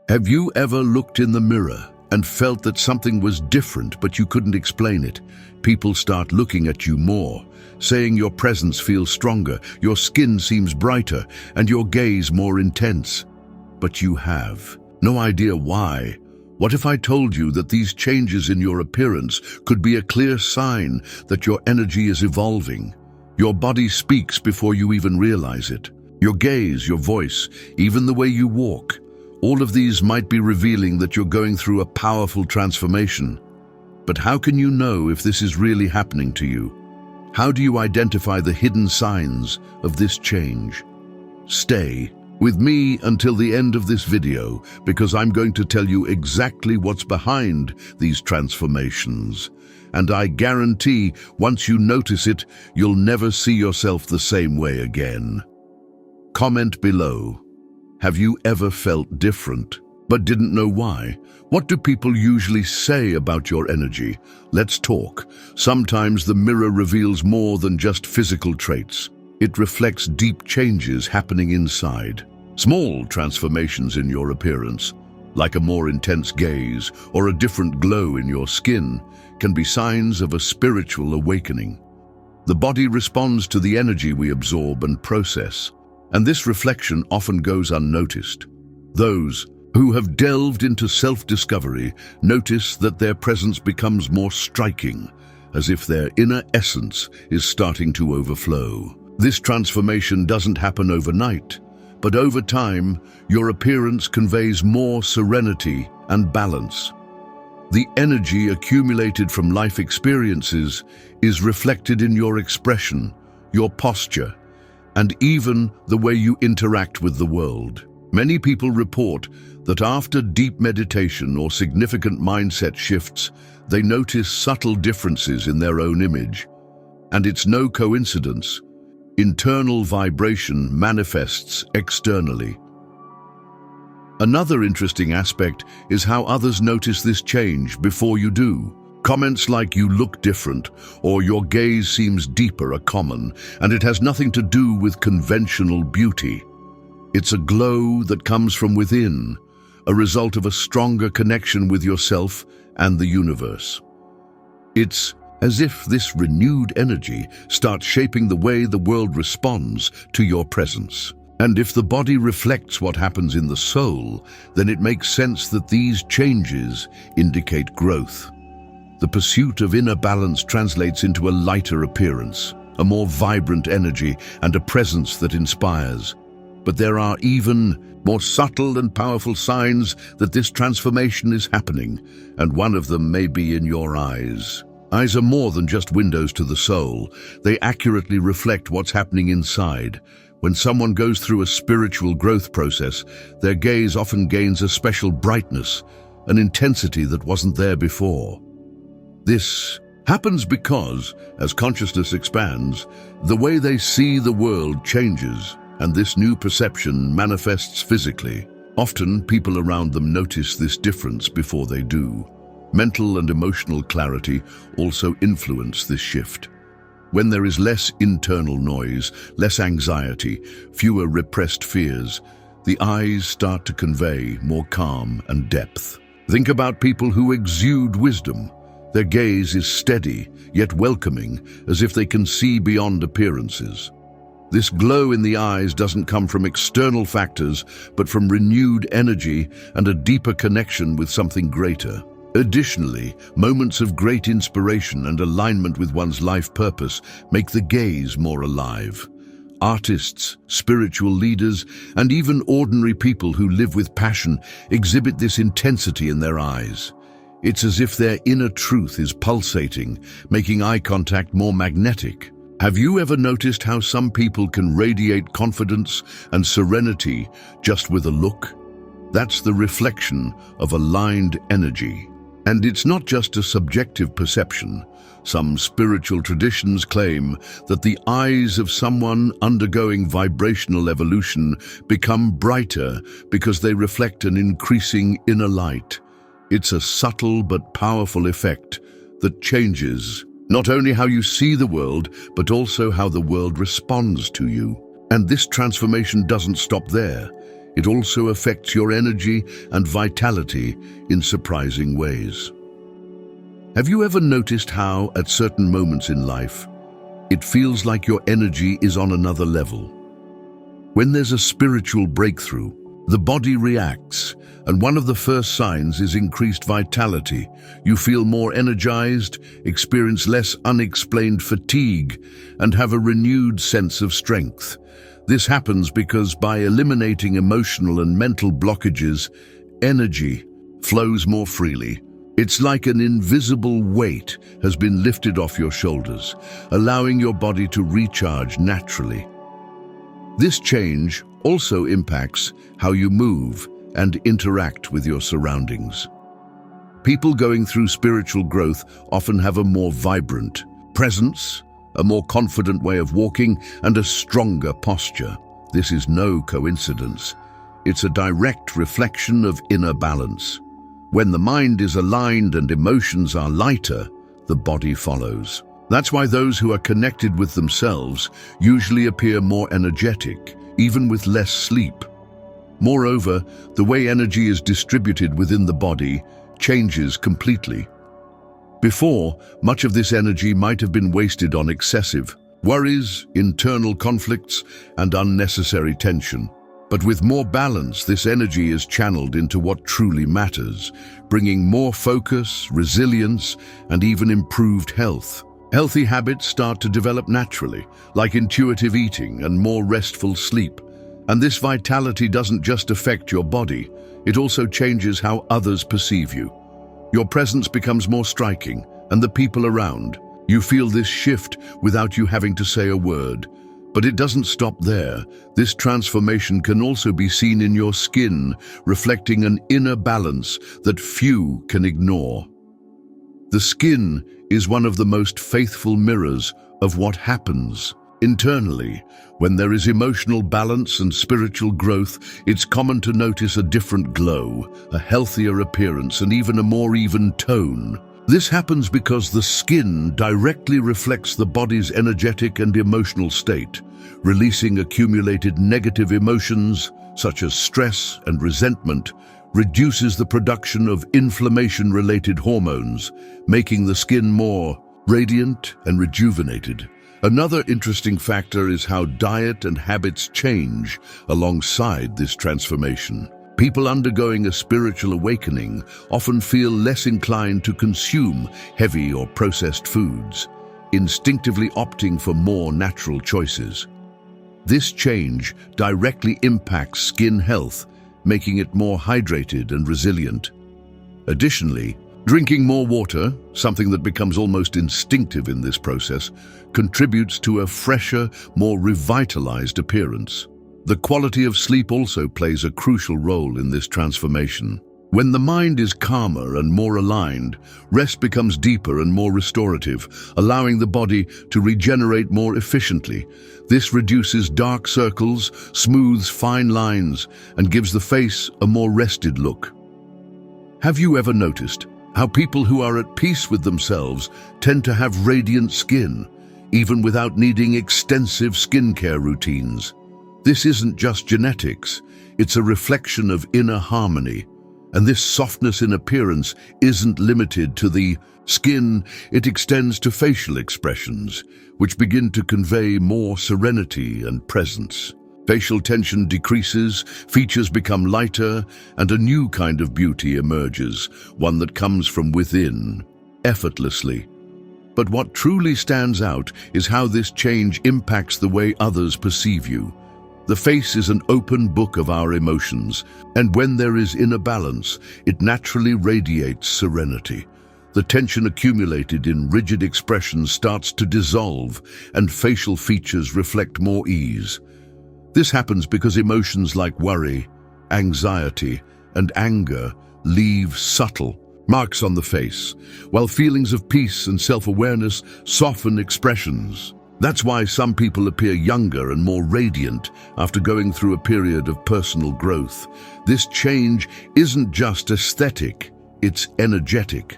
Have you ever looked in the mirror and felt that something was different but you couldn't explain it? People start looking at you more, saying your presence feels stronger, your skin seems brighter, and your gaze more intense. But you have no idea why. What if I told you that these changes in your appearance could be a clear sign that your energy is evolving? Your body speaks before you even realize it. Your gaze, your voice, even the way you walk. All of these might be revealing that you're going through a powerful transformation. But how can you know if this is really happening to you? How do you identify the hidden signs of this change? Stay with me until the end of this video, because I'm going to tell you exactly what's behind these transformations. And I guarantee, once you notice it, you'll never see yourself the same way again. Comment below. Have you ever felt different, but didn't know why? What do people usually say about your energy? Let's talk. Sometimes the mirror reveals more than just physical traits. It reflects deep changes happening inside. Small transformations in your appearance, like a more intense gaze or a different glow in your skin, can be signs of a spiritual awakening. The body responds to the energy we absorb and process, and this reflection often goes unnoticed. Those who have delved into self-discovery notice that their presence becomes more striking, as if their inner essence is starting to overflow. This transformation doesn't happen overnight, but over time, your appearance conveys more serenity and balance. The energy accumulated from life experiences is reflected in your expression, your posture, and even the way you interact with the world. Many people report that after deep meditation or significant mindset shifts, they notice subtle differences in their own image. And it's no coincidence. Internal vibration manifests externally. Another interesting aspect is how others notice this change before you do. Comments like "you look different" or "your gaze seems deeper" are common, and it has nothing to do with conventional beauty. It's a glow that comes from within, a result of a stronger connection with yourself and the universe. It's as if this renewed energy starts shaping the way the world responds to your presence. And if the body reflects what happens in the soul, then it makes sense that these changes indicate growth. The pursuit of inner balance translates into a lighter appearance, a more vibrant energy, and a presence that inspires. But there are even more subtle and powerful signs that this transformation is happening, and one of them may be in your eyes. Eyes are more than just windows to the soul. They accurately reflect what's happening inside. When someone goes through a spiritual growth process, their gaze often gains a special brightness, an intensity that wasn't there before. This happens because, as consciousness expands, the way they see the world changes, and this new perception manifests physically. Often, people around them notice this difference before they do. Mental and emotional clarity also influence this shift. When there is less internal noise, less anxiety, fewer repressed fears, the eyes start to convey more calm and depth. Think about people who exude wisdom. Their gaze is steady, yet welcoming, as if they can see beyond appearances. This glow in the eyes doesn't come from external factors, but from renewed energy and a deeper connection with something greater. Additionally, moments of great inspiration and alignment with one's life purpose make the gaze more alive. Artists, spiritual leaders, and even ordinary people who live with passion exhibit this intensity in their eyes. It's as if their inner truth is pulsating, making eye contact more magnetic. Have you ever noticed how some people can radiate confidence and serenity just with a look? That's the reflection of aligned energy. And it's not just a subjective perception. Some spiritual traditions claim that the eyes of someone undergoing vibrational evolution become brighter because they reflect an increasing inner light. It's a subtle but powerful effect that changes not only how you see the world, but also how the world responds to you. And this transformation doesn't stop there. it also affects your energy and vitality in surprising ways. Have you ever noticed how, at certain moments in life, it feels like your energy is on another level? When there's a spiritual breakthrough, the body reacts, and one of the first signs is increased vitality. You feel more energized, experience less unexplained fatigue, and have a renewed sense of strength. This happens because by eliminating emotional and mental blockages, energy flows more freely. It's like an invisible weight has been lifted off your shoulders, allowing your body to recharge naturally. This change also impacts how you move and interact with your surroundings. People going through spiritual growth often have a more vibrant presence, a more confident way of walking, and a stronger posture. This is no coincidence. It's a direct reflection of inner balance. When the mind is aligned and emotions are lighter, the body follows. That's why those who are connected with themselves usually appear more energetic, even with less sleep. Moreover, the way energy is distributed within the body changes completely. Before, much of this energy might have been wasted on excessive worries, internal conflicts, and unnecessary tension. But with more balance, this energy is channeled into what truly matters, bringing more focus, resilience, and even improved health. Healthy habits start to develop naturally, like intuitive eating and more restful sleep. And this vitality doesn't just affect your body, it also changes how others perceive you. Your presence becomes more striking, and the people around you feel this shift without you having to say a word. But it doesn't stop there. This transformation can also be seen in your skin, reflecting an inner balance that few can ignore. The skin is one of the most faithful mirrors of what happens internally. When there is emotional balance and spiritual growth, it's common to notice a different glow, a healthier appearance, and even a more even tone. This happens because the skin directly reflects the body's energetic and emotional state, releasing accumulated negative emotions, such as stress and resentment, reduces the production of inflammation-related hormones, making the skin more radiant and rejuvenated. Another interesting factor is how diet and habits change alongside this transformation. People undergoing a spiritual awakening often feel less inclined to consume heavy or processed foods, instinctively opting for more natural choices. This change directly impacts skin health, making it more hydrated and resilient. Additionally, drinking more water, something that becomes almost instinctive in this process, contributes to a fresher, more revitalized appearance. The quality of sleep also plays a crucial role in this transformation. When the mind is calmer and more aligned, rest becomes deeper and more restorative, allowing the body to regenerate more efficiently. This reduces dark circles, smooths fine lines, and gives the face a more rested look. Have you ever noticed how people who are at peace with themselves tend to have radiant skin, even without needing extensive skincare routines? This isn't just genetics, it's a reflection of inner harmony. And this softness in appearance isn't limited to the skin, it extends to facial expressions, which begin to convey more serenity and presence. Facial tension decreases, features become lighter, and a new kind of beauty emerges, one that comes from within, effortlessly. But what truly stands out is how this change impacts the way others perceive you. The face is an open book of our emotions, and when there is inner balance, it naturally radiates serenity. The tension accumulated in rigid expressions starts to dissolve, and facial features reflect more ease. This happens because emotions like worry, anxiety, and anger leave subtle marks on the face, while feelings of peace and self-awareness soften expressions. That's why some people appear younger and more radiant after going through a period of personal growth. This change isn't just aesthetic, it's energetic.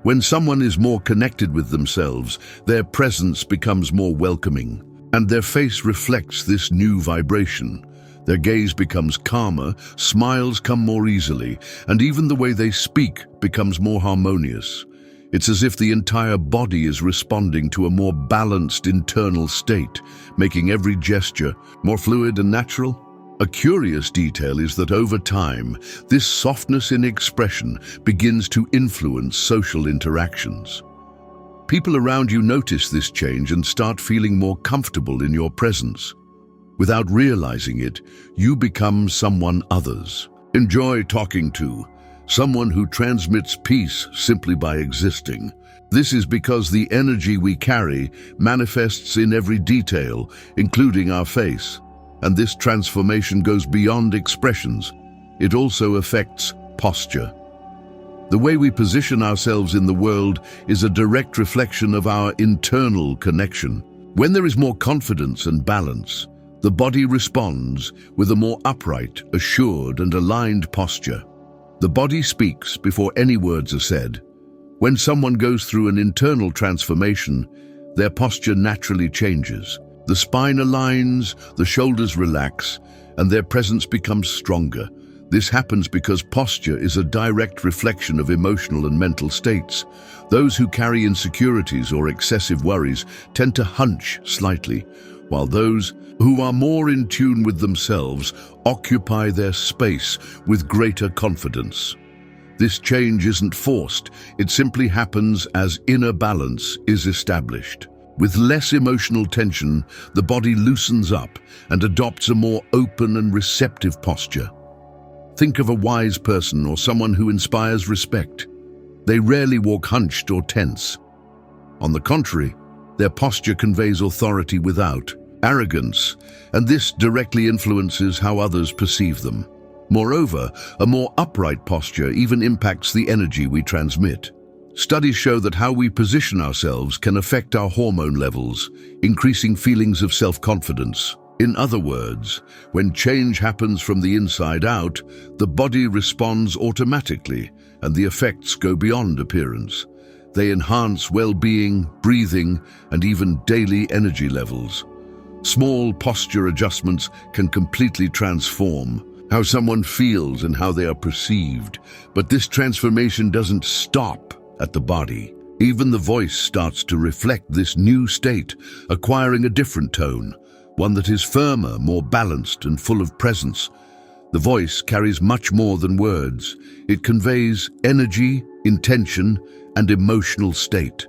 When someone is more connected with themselves, their presence becomes more welcoming, and their face reflects this new vibration. Their gaze becomes calmer, smiles come more easily, and even the way they speak becomes more harmonious. It's as if the entire body is responding to a more balanced internal state, making every gesture more fluid and natural. A curious detail is that over time, this softness in expression begins to influence social interactions. People around you notice this change and start feeling more comfortable in your presence. Without realizing it, you become someone others enjoy talking to, someone who transmits peace simply by existing. This is because the energy we carry manifests in every detail, including our face. And this transformation goes beyond expressions. It also affects posture. The way we position ourselves in the world is a direct reflection of our internal connection. When there is more confidence and balance, the body responds with a more upright, assured, and aligned posture. The body speaks before any words are said. When someone goes through an internal transformation, their posture naturally changes. The spine aligns, the shoulders relax, and their presence becomes stronger. This happens because posture is a direct reflection of emotional and mental states. Those who carry insecurities or excessive worries tend to hunch slightly, while those who are more in tune with themselves occupy their space with greater confidence. This change isn't forced, it simply happens as inner balance is established. With less emotional tension, the body loosens up and adopts a more open and receptive posture. Think of a wise person or someone who inspires respect. They rarely walk hunched or tense. On the contrary, their posture conveys authority without arrogance, and this directly influences how others perceive them. Moreover, a more upright posture even impacts the energy we transmit. Studies show that how we position ourselves can affect our hormone levels, increasing feelings of self-confidence. In other words, when change happens from the inside out, the body responds automatically, and the effects go beyond appearance. They enhance well-being, breathing, and even daily energy levels. Small posture adjustments can completely transform how someone feels and how they are perceived. But this transformation doesn't stop at the body. Even the voice starts to reflect this new state, acquiring a different tone, one that is firmer, more balanced, and full of presence. The voice carries much more than words. It conveys energy, intention, and emotional state.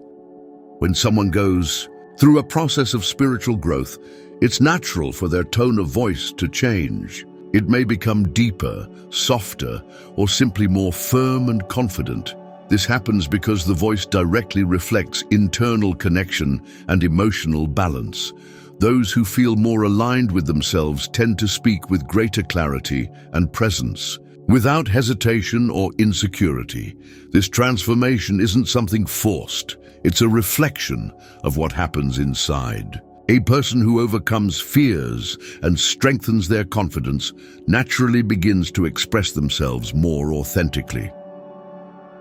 When someone goes through a process of spiritual growth, it's natural for their tone of voice to change. It may become deeper, softer, or simply more firm and confident. This happens because the voice directly reflects internal connection and emotional balance. Those who feel more aligned with themselves tend to speak with greater clarity and presence, without hesitation or insecurity. This transformation isn't something forced. It's a reflection of what happens inside. A person who overcomes fears and strengthens their confidence naturally begins to express themselves more authentically.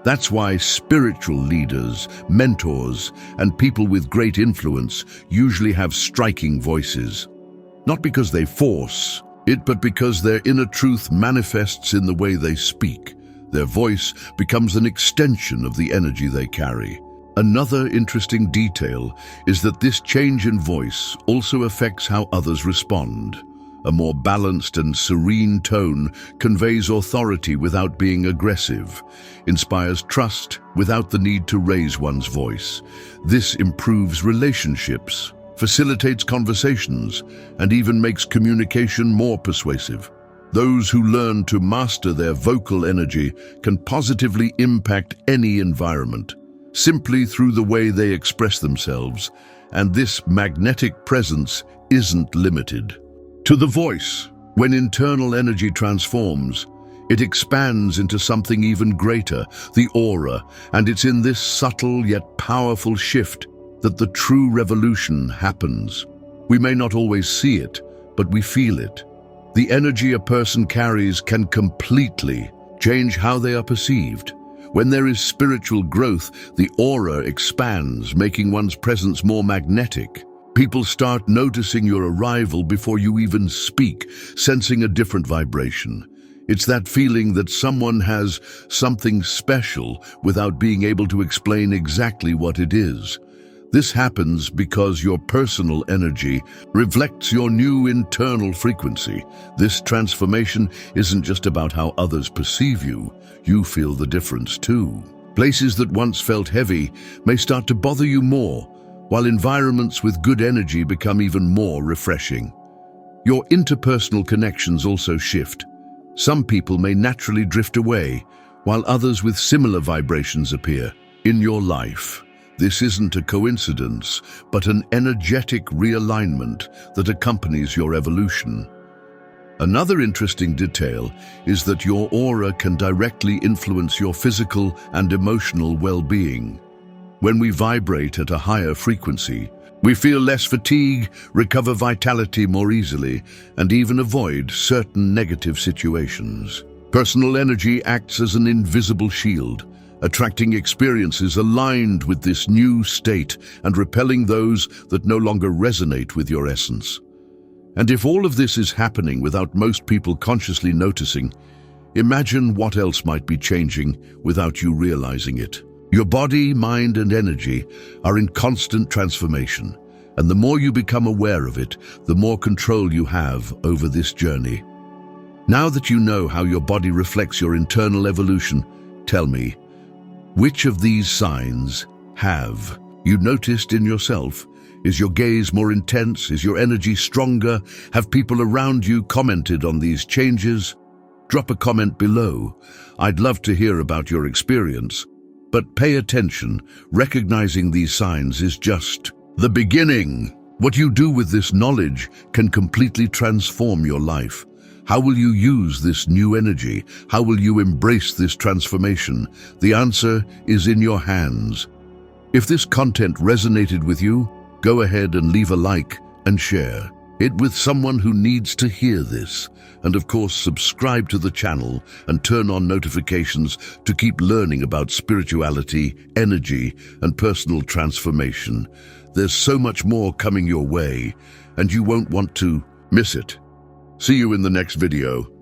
That's why spiritual leaders, mentors, and people with great influence usually have striking voices. Not because they force it, but because their inner truth manifests in the way they speak. Their voice becomes an extension of the energy they carry. Another interesting detail is that this change in voice also affects how others respond. A more balanced and serene tone conveys authority without being aggressive, inspires trust without the need to raise one's voice. This improves relationships, facilitates conversations, and even makes communication more persuasive. Those who learn to master their vocal energy can positively impact any environment, simply through the way they express themselves, and this magnetic presence isn't limited to the voice. When internal energy transforms, it expands into something even greater, the aura, and it's in this subtle yet powerful shift that the true revolution happens. We may not always see it, but we feel it. The energy a person carries can completely change how they are perceived. When there is spiritual growth, the aura expands, making one's presence more magnetic. People start noticing your arrival before you even speak, sensing a different vibration. It's that feeling that someone has something special without being able to explain exactly what it is. This happens because your personal energy reflects your new internal frequency. This transformation isn't just about how others perceive you. You feel the difference too. Places that once felt heavy may start to bother you more, while environments with good energy become even more refreshing. Your interpersonal connections also shift. Some people may naturally drift away, while others with similar vibrations appear in your life. This isn't a coincidence, but an energetic realignment that accompanies your evolution. Another interesting detail is that your aura can directly influence your physical and emotional well-being. When we vibrate at a higher frequency, we feel less fatigue, recover vitality more easily, and even avoid certain negative situations. Personal energy acts as an invisible shield, attracting experiences aligned with this new state and repelling those that no longer resonate with your essence. And if all of this is happening without most people consciously noticing, imagine what else might be changing without you realizing it. Your body, mind, and energy are in constant transformation, and the more you become aware of it, the more control you have over this journey. Now that you know how your body reflects your internal evolution, tell me, which of these signs have you noticed in yourself? Is your gaze more intense? Is your energy stronger? Have people around you commented on these changes? Drop a comment below. I'd love to hear about your experience. But pay attention, recognizing these signs is just the beginning. What you do with this knowledge can completely transform your life. How will you use this new energy? How will you embrace this transformation? The answer is in your hands. If this content resonated with you, go ahead and leave a like and share it with someone who needs to hear this. And of course, subscribe to the channel and turn on notifications to keep learning about spirituality, energy, and personal transformation. There's so much more coming your way, and you won't want to miss it. See you in the next video.